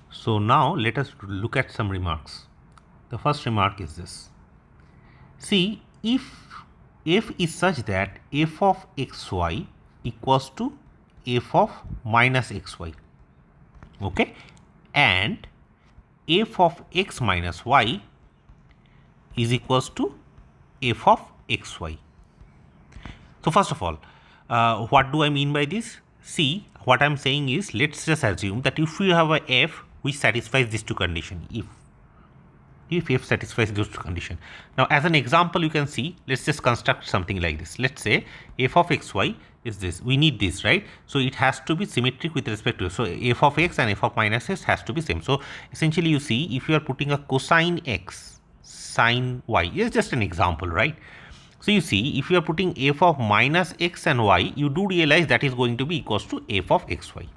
So now let us look at some remarks. The first remark is this. See, if f is such that f of xy equals to f of minus xy, okay, and f of x minus y is equals to f of xy. So first of all, what do I mean by this? See, what I'm saying is, let's just assume that if you have a f which satisfies these two conditions, if f satisfies those two conditions. Now, as an example, you can see, let's just construct something like this. Let's say f of xy is this. We need this, right? So it has to be symmetric with respect to, so f of x and f of minus x has to be same. So essentially, you see, if you are putting a cosine x, sine y, is just an example, right? So you see, if you are putting f of minus x and y, you do realize that is going to be equals to f of xy.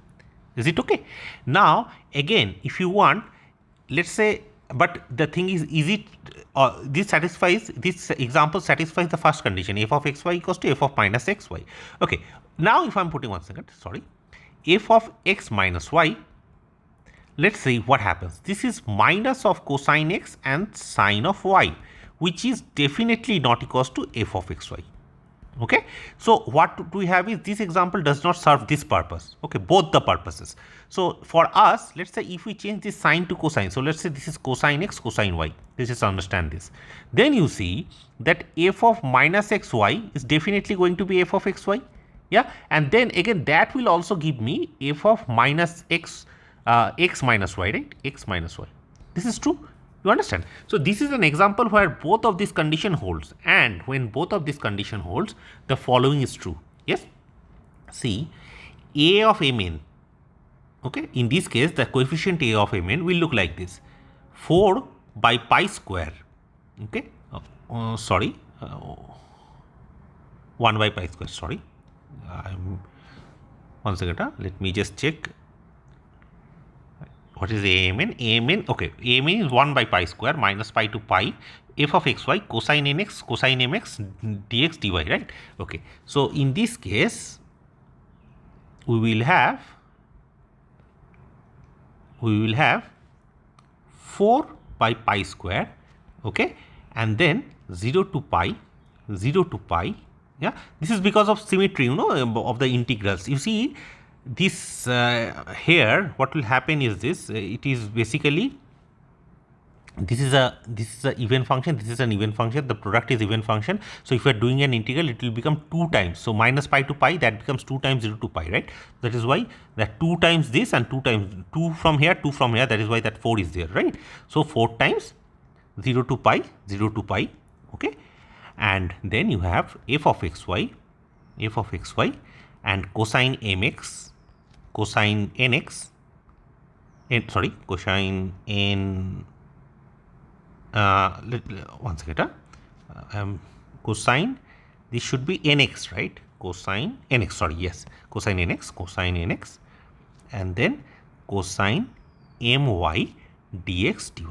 Is it okay? Now, again, if you want, let's say, but the thing is it this example satisfies the first condition, f of xy equals to f of minus xy. Okay, now if I'm putting, one second, sorry, f of x minus y, let's see what happens. This is minus of cosine x and sine of y, which is definitely not equals to f of xy. Okay, so what do we have is, this example does not serve this purpose, okay, both the purposes. So for us, let's say if we change this sine to cosine, so let's say this is cosine x, cosine y, let's just understand this. Then you see that f of minus xy is definitely going to be f of xy, yeah, and then again that will also give me f of minus x, x minus y, right, x minus y. This is true. You understand? So this is an example where both of these condition holds, and when both of these condition holds, the following is true. Yes. See, a of mn. Okay. In this case, the coefficient a of mn will look like this: 4 by pi square. Okay. Sorry. 1 by pi square. Sorry. One second. Let me just check. What is amn? Amn, okay, amn is 1 by pi square minus pi to pi f of xy cosine nx cosine mx dx dy, right? Okay, so in this case, we will have 4 by pi square, okay, and then 0 to pi, yeah. This is because of symmetry, you know, of the integrals. You see, this here what will happen is this, it is basically, this is a even function, this is an even function, the product is even function. So if you are doing an integral, it will become 2 times, so minus pi to pi, that becomes 2 times 0 to pi, right? That is why that 2 times this and 2 times 2 from here, 2 from here, that is why that 4 is there, right? So 4 times 0 to pi, 0 to pi, okay, and then you have f of xy and cosine mx, cosine nx, sorry, cosine n, one second, cosine, this should be nx, right? Cosine nx, sorry, yes, cosine nx, and then cosine my dx dy,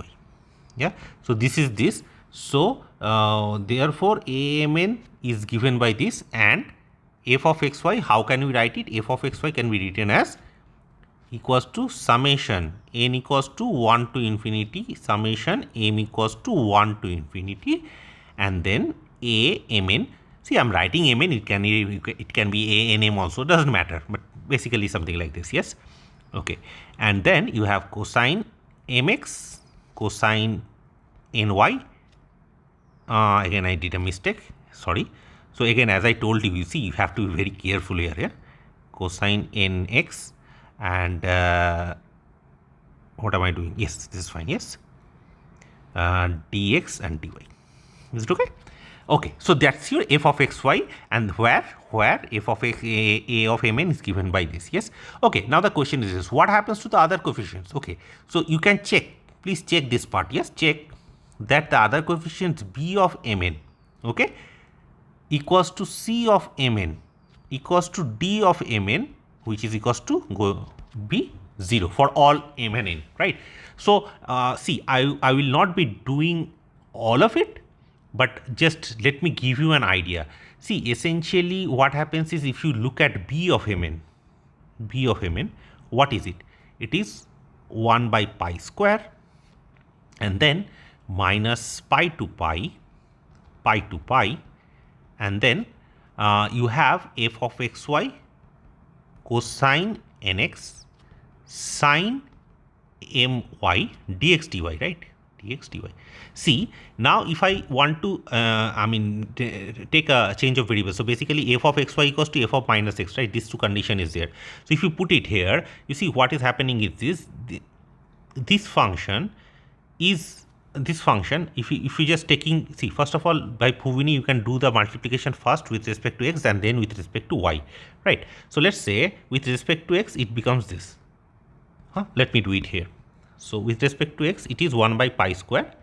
yeah. So this is this. So therefore amn is given by this, and f of xy, how can we write it? F of xy can be written as equals to summation n equals to 1 to infinity summation m equals to 1 to infinity, and then a mn. See, I'm writing mn, it can be a nm also, doesn't matter, but basically something like this, yes. Okay, and then you have cosine mx, cosine ny. Again, I did a mistake, sorry. So again, as I told you, you see, you have to be very careful here, yeah? Cosine nx, and what am I doing? Yes, this is fine, yes. Dx and dy. Is it okay? Okay, so that's your f of xy, and where f of x, a of mn is given by this, yes. Okay, now the question is this: what happens to the other coefficients? Okay, so you can check, please check this part, yes, check that the other coefficients b of mn, okay, equals to c of mn equals to d of mn, which is equals to be 0 for all m and n, right? So see, I will not be doing all of it, but just let me give you an idea. See, essentially what happens is, if you look at b of mn, what is it? It is 1 by pi square, and then minus pi to pi, pi to pi, and then you have f of xy cosine nx sine my dx dy, right? Dx dy. See, now if I want to take a change of variable, so basically f of xy equals to f of minus x, right? This two condition is there. So if you put it here, you see what is happening is this function is this function. If you just taking, see, first of all, by Fubini you can do the multiplication first with respect to x and then with respect to y, right? So let's say with respect to x it becomes this. Let me do it here. So with respect to x it is 1 by pi square,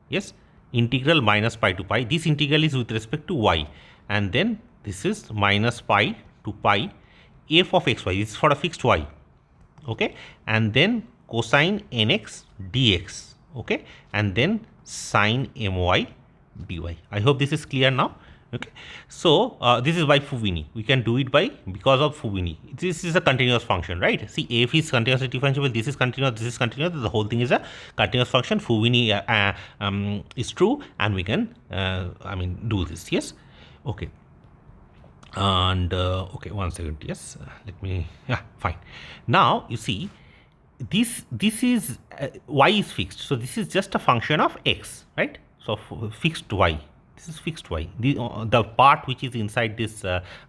yes, integral minus pi to pi. This integral is with respect to y, and then this is minus pi to pi f of xy. This is for a fixed y, okay, and then cosine nx dx, okay, and then sine my dy. I hope this is clear now. Okay, so this is by Fubini. We can do it by, because of Fubini. This is a continuous function, right? See, f is continuously differentiable. This is continuous. This is continuous. The whole thing is a continuous function. Fubini is true, and we can do this. Yes. Okay. And okay, 1 second. Yes. Let me. Yeah. Fine. Now you see, this is y is fixed. So this is just a function of x, right? So fixed y. This is fixed y. The part which is inside this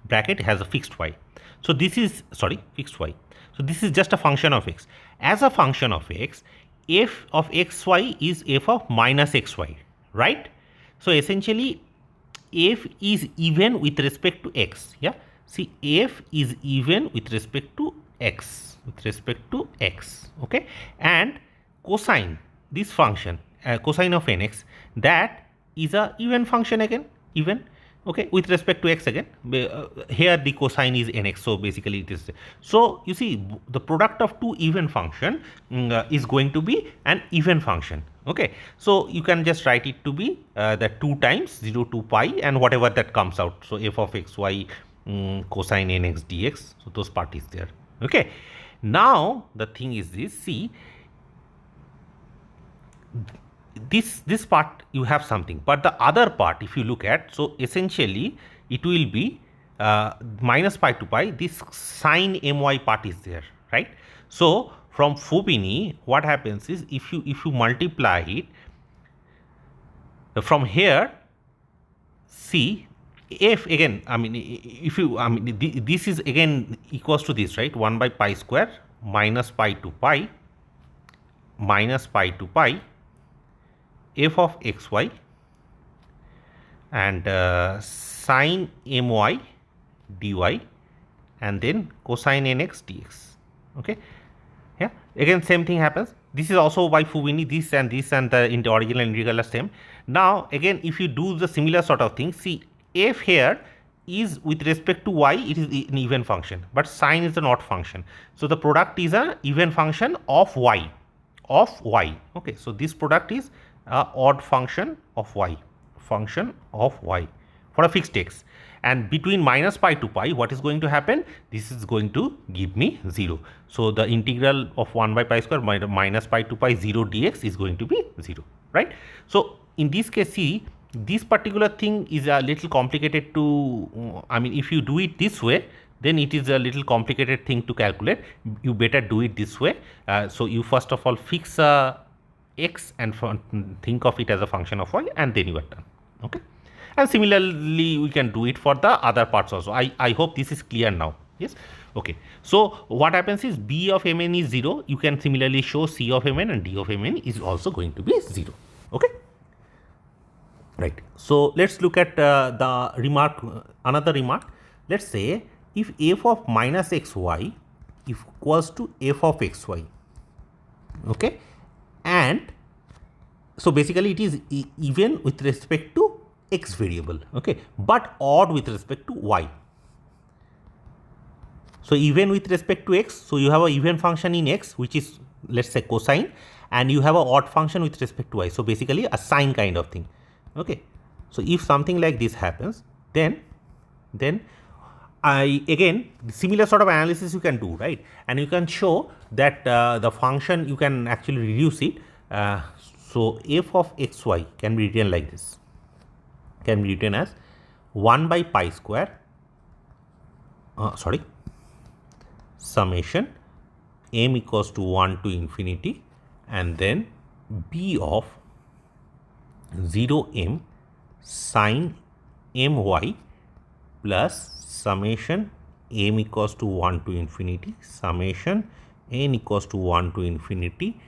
bracket has a fixed y. So this is, sorry, fixed y. So this is just a function of x. As a function of x, f of xy is f of minus xy, right? So essentially f is even with respect to x. Yeah. See, f is even with respect to x. Okay. And cosine, this function, cosine of nx, that is a even function again, even, okay, with respect to x again. Here the cosine is nx, so basically it is. So you see, the product of two even function is going to be an even function, okay. So you can just write it to be the 2 times 0 to pi and whatever that comes out. So f of xy cosine nx dx, so those part is there, okay. Now the thing is this, see, this part you have something, but the other part if you look at, so essentially it will be minus pi to pi, this sine my part is there, right? So from Fubini what happens is, if you multiply it from here, see, f again, if you this is again equals to this, right? 1 by pi square minus pi to pi f of xy and sine my dy and then cosine nx dx, okay. Yeah, again same thing happens. This is also by Fubini, this and the original integral are same. Now again if you do the similar sort of thing, see, f here is with respect to y, it is an even function, but sine is an odd function. So the product is an even function of y, okay. So this product is a odd function of y, for a fixed x, and between minus pi to pi what is going to happen, this is going to give me 0. So the integral of 1 by pi square minus pi to pi 0 dx is going to be 0, right? So in this case, see, this particular thing is a little complicated to, if you do it this way, then it is a little complicated thing to calculate. You better do it this way. So you first of all fix x and think of it as a function of y, and then you are done, okay. And similarly we can do it for the other parts also. I hope this is clear now. Yes, okay. So what happens is, b of mn is 0. You can similarly show c of mn and d of mn is also going to be 0, okay, right. So let's look at the remark, another remark. Let's say if f of minus xy equals to f of xy, okay, and so basically it is even with respect to x variable, okay, but odd with respect to y. So even with respect to x, so you have a even function in x which is, let's say, cosine, and you have a odd function with respect to y, so basically a sine kind of thing, okay. So if something like this happens, then again similar sort of analysis you can do, right? And you can show that the function you can actually reduce it. So f of xy can be written like this, can be written as 1 by pi square summation m equals to 1 to infinity, and then b of 0 m sine my plus summation m equals to 1 to infinity summation n equals to 1 to infinity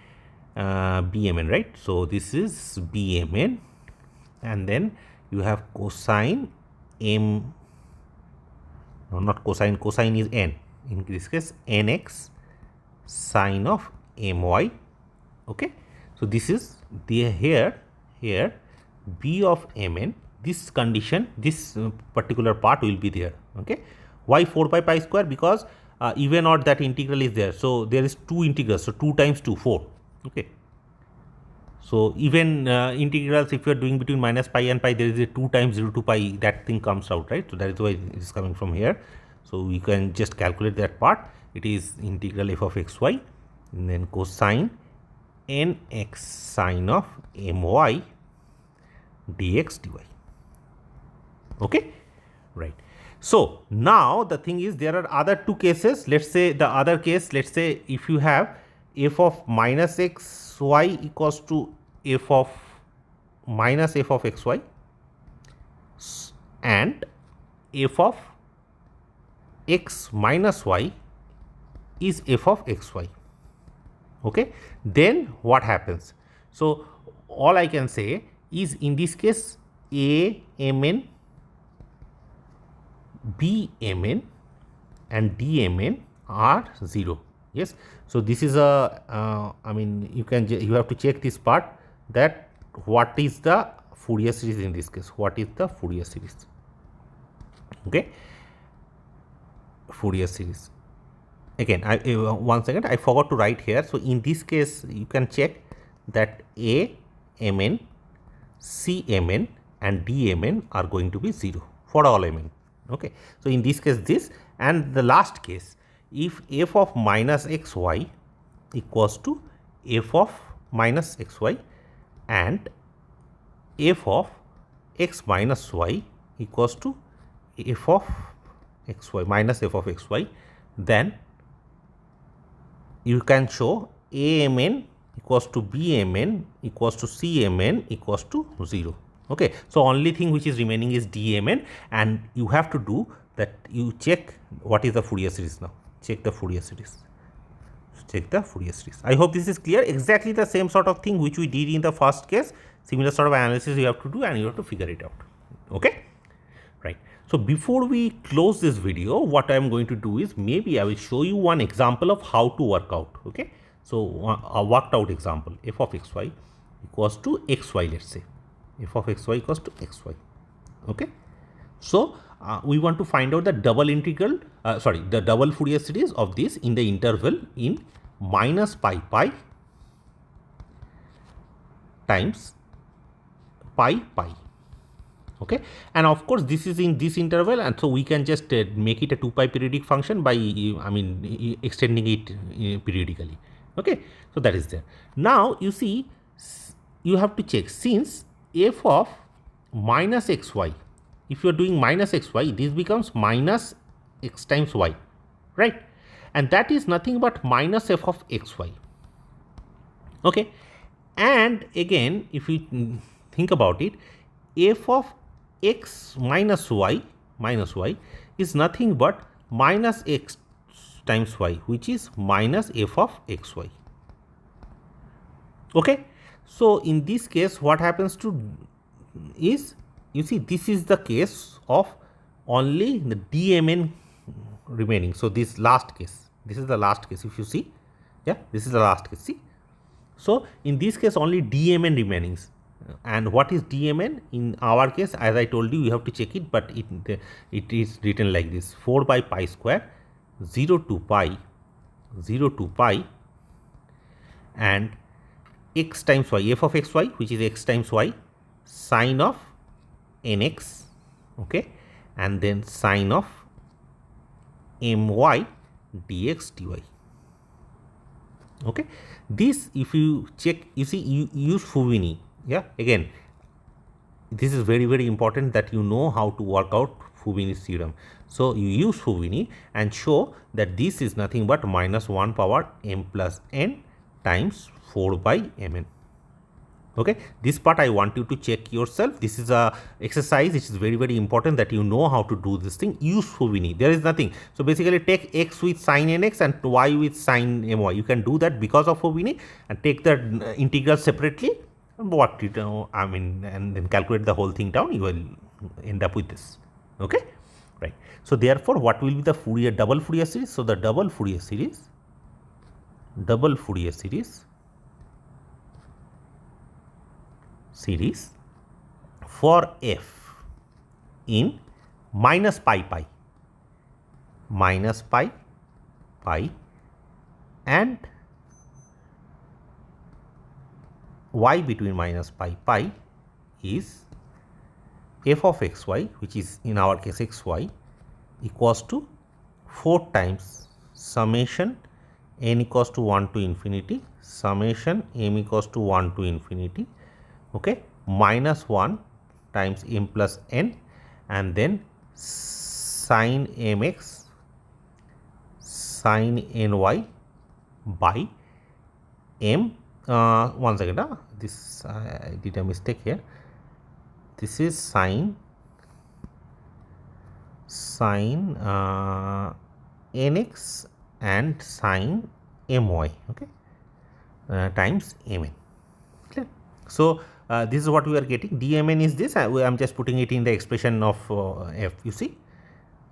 bmn, right? So this is bmn, and then you have cosine m, no, not cosine, cosine is n, in this case nx sine of my. Okay, so this is the here b of mn, this condition, this particular part will be there. Okay, why 4 by pi square? Because even odd that integral is there, so there is 2 integrals, so 2 times 2 4. Okay, so even integrals, if you are doing between minus pi and pi, there is a 2 times 0 to pi, that thing comes out, right? So that is why it is coming from here. So we can just calculate that part. It is integral f of xy and then cosine nx sine of my dx dy. Okay, right. So now the thing is, there are other two cases. Let's say the other case, let's say if you have f of minus xy equals to f of minus f of xy and f of x minus y is f of xy. Okay, then what happens? So all I can say is, in this case a mn, b mn and d mn are 0. Yes, so this is a I mean, you have to check this part, that what is the Fourier series in this case, what is the Fourier series. Okay, Fourier series. Again, one second, I forgot to write here. So in this case you can check that a mn, c mn and d mn are going to be 0 for all mn. Okay, so in this case this, and the last case, if f of minus xy equals to f of minus xy and f of x minus y equals to f of xy minus f of xy, then you can show a mn equals to b mn equals to c mn equals to 0. Okay, so only thing which is remaining is d mn, and you have to do that, you check what is the Fourier series now. Check the Fourier series. Check the Fourier series. I hope this is clear. Exactly the same sort of thing which we did in the first case. Similar sort of analysis you have to do, and you have to figure it out. Okay, right. So before we close this video, what I am going to do is, maybe I will show you one example of how to work out. Okay, so a worked out example, f of xy equals to xy, let's say f of xy equals to xy. Okay, so we want to find out the double integral, the double Fourier series of this in the interval in minus pi pi times pi pi. Okay, and of course this is in this interval, and so we can just make it a 2 pi periodic function by extending it periodically. Okay, so that is there. Now you see, you have to check, since f of minus xy, if you are doing minus xy, this becomes minus x times y, right? And that is nothing but minus f of xy. Okay, and again, if you think about it, f of x minus y is nothing but minus x times y, which is minus f of xy. Okay, so in this case what happens to is, you see, this is the case of only the dmn remaining. So this last case, this is the last case, if you see, yeah, this is the last case, see. So in this case only dmn remaining. And what is dmn in our case? As I told you, you have to check it, but it is written like this: 4 by pi square 0 to pi and x times y, f of xy, which is x times y, sine of nx, okay, and then sine of my dx dy. Okay, this if you check, you see, you use Fubini. Yeah, again, this is very very important that you know how to work out Fubini's theorem. So you use Fubini and show that this is nothing but minus 1 power m plus n times 4 by mn. Okay, this part I want you to check yourself. This is a exercise which is very very important that you know how to do this thing. Use Fubini. There is nothing. So basically take x with sin nx and y with sin my. You can do that because of Fubini, and take the integral separately and work it, I mean, and then calculate the whole thing down. You will end up with this. Okay, right. So therefore, what will be the Fourier double Fourier series? So the double Fourier series for f in minus pi and y between minus pi is f of xy, which is in our case xy, equals to 4 times summation n equals to 1 to infinity, summation m equals to 1 to infinity, okay, minus 1 times m plus n, and then sin mx sin ny by m. One second, this I did a mistake here. This is sin nx and sin my, okay, times mn. Clear? So this is what we are getting. Dmn is this. I am just putting it in the expression of f. You see,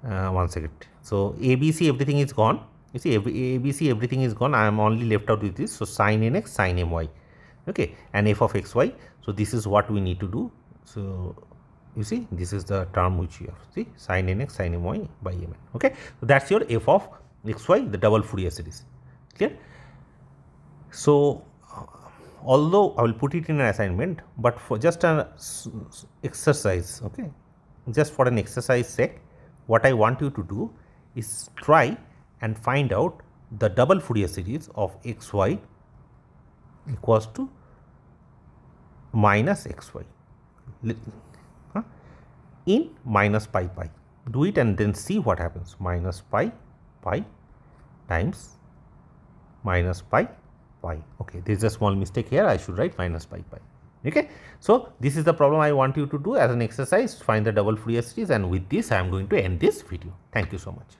one second. So ABC everything is gone. You see, ABC everything is gone. I am only left out with this. So sin nx sin my, okay, and f of xy. So this is what we need to do. So you see, this is the term which you have. See, sin nx sin my by mn. Okay, so that's your f of xy, the double Fourier series. Clear? So although I will put it in an assignment, but for just an exercise, okay, just for an exercise sake, what I want you to do is try and find out the double Fourier series of xy equals to minus xy in minus pi. Do it and then see what happens. Minus pi times minus pi. Okay, there is a small mistake here. I should write minus pi. Okay, so this is the problem I want you to do as an exercise. Find the double Fourier series, and with this I am going to end this video. Thank you so much.